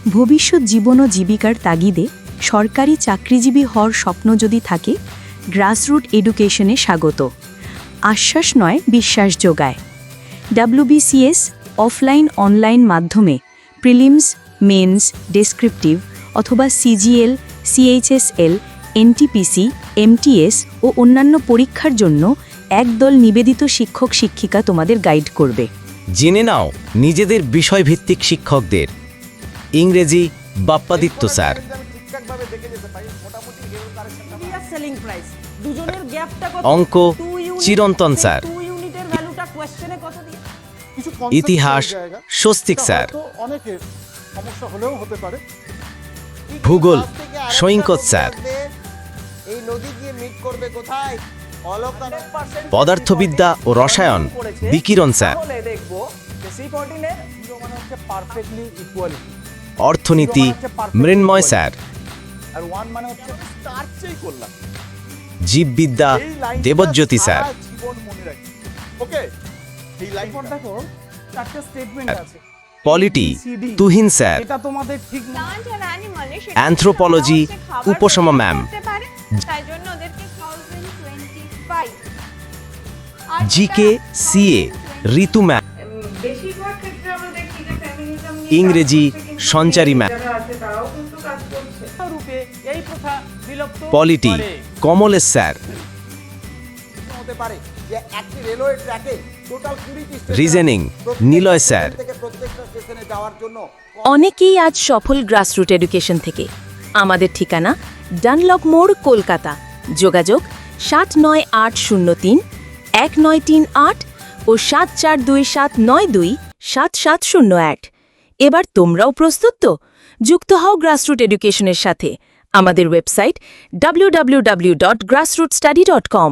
ভবিষ্যৎ জীবন ও জীবিকার তাগিদে সরকারি চাকরিজীবী হওয়ার স্বপ্ন যদি থাকে, গ্রাসরুট এডুকেশনে স্বাগত। আশ্বাস নয়, বিশ্বাস যোগায়। WBCS অফলাইন অনলাইন মাধ্যমে প্রিলিমস, মেন্স, ডেসক্রিপটিভ অথবা CGL, CHSL, NTPC, MTS ও অন্যান্য পরীক্ষার জন্য একদল নিবেদিত শিক্ষক শিক্ষিকা তোমাদের গাইড করবে। জেনে নাও নিজেদের বিষয়ভিত্তিক শিক্ষকদের। ইংরেজি বাপ্পাদিত্য স্যার, অঙ্ক চিরন্তন স্যার, ইতিহাস স্বস্তিক স্যার, ভূগোল সৈকত স্যার, পদার্থবিদ্যা ও রসায়ন বিকিরণ স্যার, অর্থনীতি মৃন্ময় স্যার, জীববিদ্যা Debjyoti sir, polity Tuhin sir, anthropology Upasama ma'am, GK CA Ritu ma'am, ইংরেজি Sanchari ma'am, polity Kamlesh sir, reasoning Niloy sir. অনেকেই আজ সফল গ্রাসরুট এডুকেশন থেকে। আমাদের ঠিকানা ডানলপ মোড়, কলকাতা। যোগাযোগ 7980319338 ও 7427927701। এবার তোমরাও প্রস্তুত তো? যুক্ত হও গ্রাসরুট এডুকেশনের সাথে। আমাদের ওয়েবসাইট www.grassrootstudy.com।